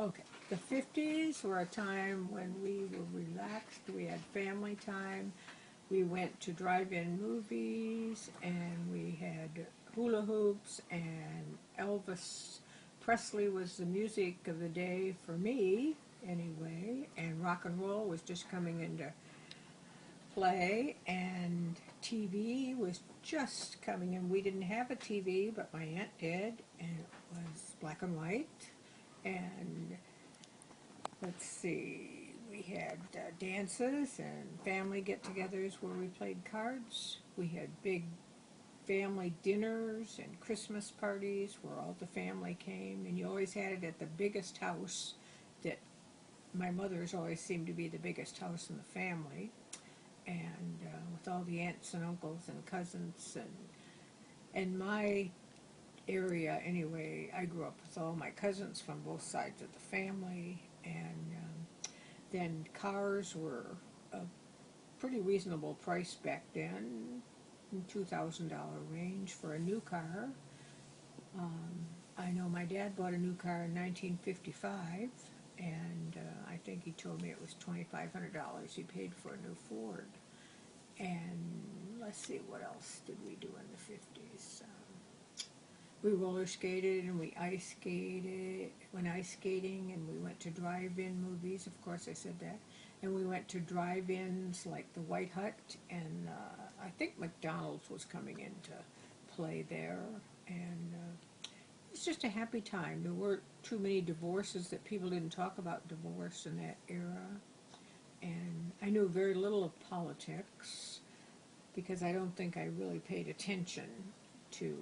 Okay, the 50s were a time when we were relaxed, we had family time, we went to drive-in movies, and we had hula hoops, and Elvis Presley was the music of the day for me, anyway, and rock and roll was just coming into play, and TV was just coming in. We didn't have a TV, but my aunt did, and it was black and white. And let's see, we had dances and family get-togethers where we played cards. We had big family dinners and Christmas parties where all the family came, and you always had it at the biggest house. That my mother's always seemed to be the biggest house in the family, and with all the aunts and uncles and cousins, and my area anyway, I grew up with all my cousins from both sides of the family, and then cars were a pretty reasonable price back then, $2,000 range for a new car. I know my dad bought a new car in 1955, and I think he told me it was $2,500 he paid for a new Ford. And let's see, what else did we do in the 50s? We roller skated and we ice skated, went ice skating, and we went to drive-in movies. Of course, I said that. And we went to drive-ins like the White Hut, and I think McDonald's was coming into play there. And it's just a happy time. There weren't too many divorces, that people didn't talk about divorce in that era. And I knew very little of politics because I don't think I really paid attention to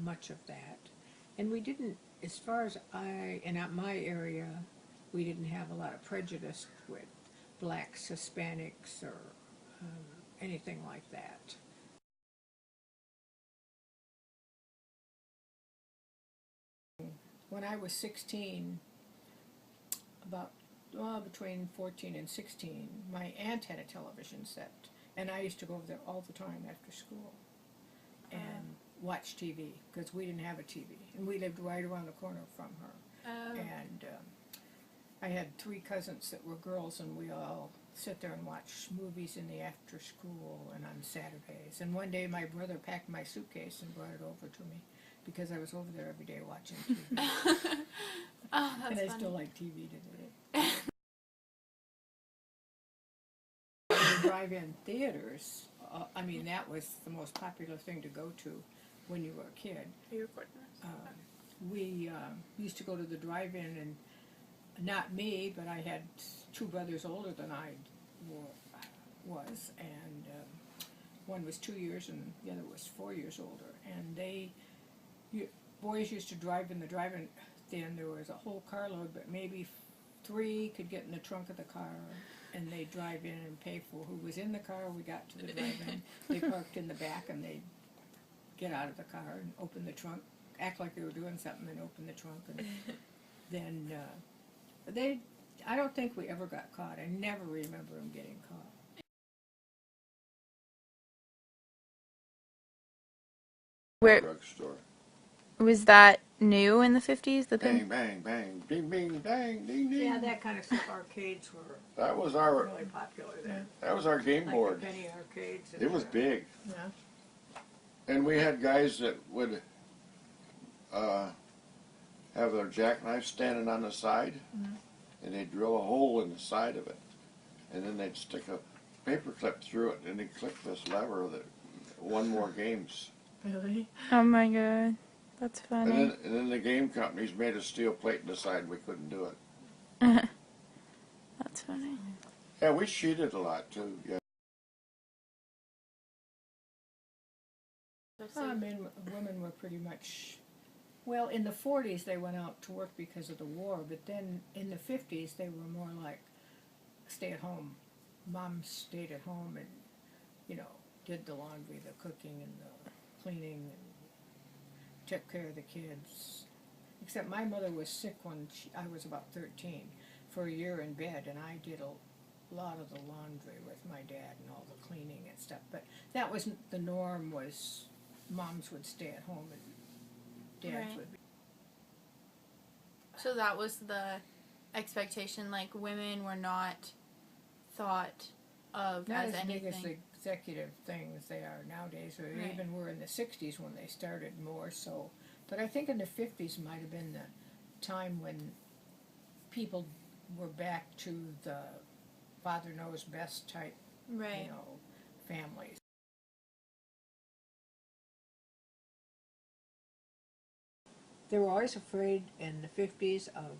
much of that. And we didn't, as far as in my area, we didn't have a lot of prejudice with blacks, Hispanics, or anything like that. When I was 16, about between 14 and 16, my aunt had a television set, and I used to go over there all the time after school and watch TV, because we didn't have a TV, and we lived right around the corner from her. And I had 3 cousins that were girls, and we all sit there and watch movies in the after school and on Saturdays. And one day my brother packed my suitcase and brought it over to me, because I was over there every day watching TV. Oh, that's and I funny. still like TV today. The drive-in theaters, I mean, that was the most popular thing to go to when you were a kid. Are you recording this? We used to go to the drive-in, and not me, but I had 2 brothers older than I was, and one was 2 years and the other was 4 years older. And boys used to drive in the drive-in. Then there was a whole carload, but maybe 3 could get in the trunk of the car, and they'd drive in and pay for who was in the car. We got to the drive-in. They parked in the back, and they'd get out of the car and open the trunk, act like they were doing something, and open the trunk. And then I don't think we ever got caught. I never remember them getting caught. Where Drugstore. was that new in the 50s? The Bang, bang, bang, ding, ding, bang, ding, ding. Yeah, that kind of stuff. Arcades were That was our really popular then. that was our game Like board. the penny arcades. It was big, Yeah. and we had guys that would have their jackknife standing on the side, and they'd drill a hole in the side of it, and then they'd stick a paper clip through it, and they'd click this lever that won more games. Really? Oh my god, that's funny. And then the game companies made us steel plate and decide we couldn't do it. That's funny. Yeah, we cheated a lot too. Yeah. Women were pretty much, well, in the 40s they went out to work because of the war, but then in the 50s they were more like stay-at-home. Moms stayed at home and, did the laundry, the cooking, and the cleaning, and took care of the kids. Except my mother was sick when I was about 13 for a year in bed, and I did a lot of the laundry with my dad and all the cleaning and stuff. But that wasn't the norm. Was moms would stay at home and dads Right. would be. So that was the expectation. Like women were not thought of Not as as big as anything. the executive things they are nowadays, or Right. even were in the 60s when they started more so. But I think in the 50s might have been the time when people were back to the father knows best type, Right. families. They were always afraid in the 50s of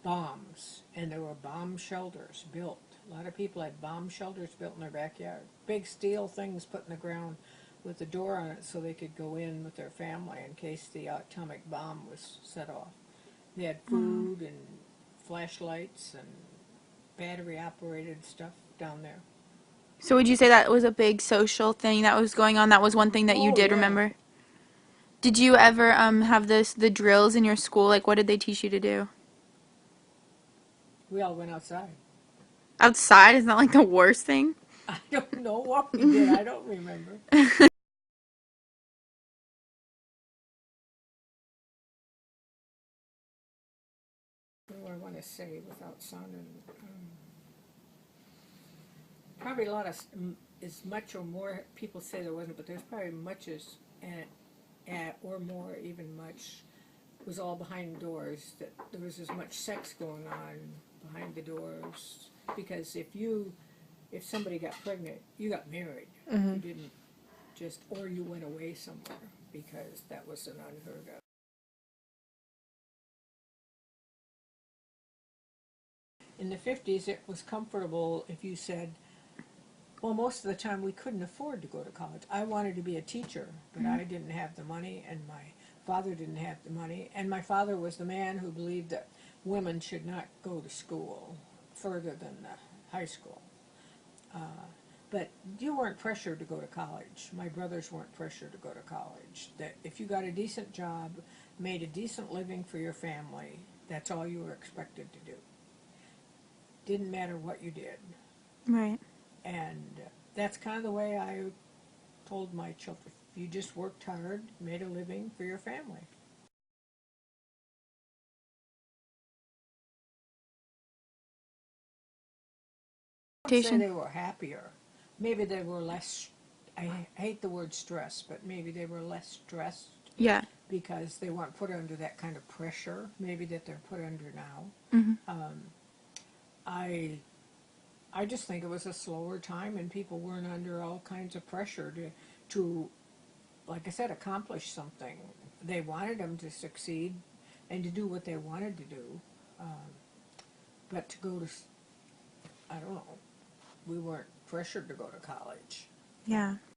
bombs, and there were bomb shelters built. A lot of people had bomb shelters built in their backyard. Big steel things put in the ground with a door on it so they could go in with their family in case the atomic bomb was set off. They had food and flashlights and battery operated stuff down there. So would you say that was a big social thing that was going on? That was one thing that you Oh, did yeah. remember? Did you ever have the drills in your school? Like, what did they teach you to do? We all went outside. Outside is not like the worst thing. I don't know what we did. I don't remember. What do I want to say without sounding? Probably a lot of as much or more people say there wasn't, but there's probably much as or more, even much was all behind doors. That there was as much sex going on behind the doors because if somebody got pregnant, you got married. You didn't just, or you went away somewhere because that was an unheard of. In the 50s, it was comfortable if you said, well, most of the time we couldn't afford to go to college. I wanted to be a teacher, but I didn't have the money, and my father didn't have the money. And my father was the man who believed that women should not go to school further than high school. But you weren't pressured to go to college. My brothers weren't pressured to go to college. That if you got a decent job, made a decent living for your family, that's all you were expected to do. Didn't matter what you did. Right. And that's kind of the way I told my children. You just worked hard, made a living for your family. I would say they were happier. Maybe they were less, I hate the word stress, but maybe they were less stressed Yeah. because they weren't put under that kind of pressure, maybe that they're put under now. I I just think it was a slower time and people weren't under all kinds of pressure to like I said, accomplish something. They wanted them to succeed and to do what they wanted to do. But to go to, I don't know, we weren't pressured to go to college. Yeah.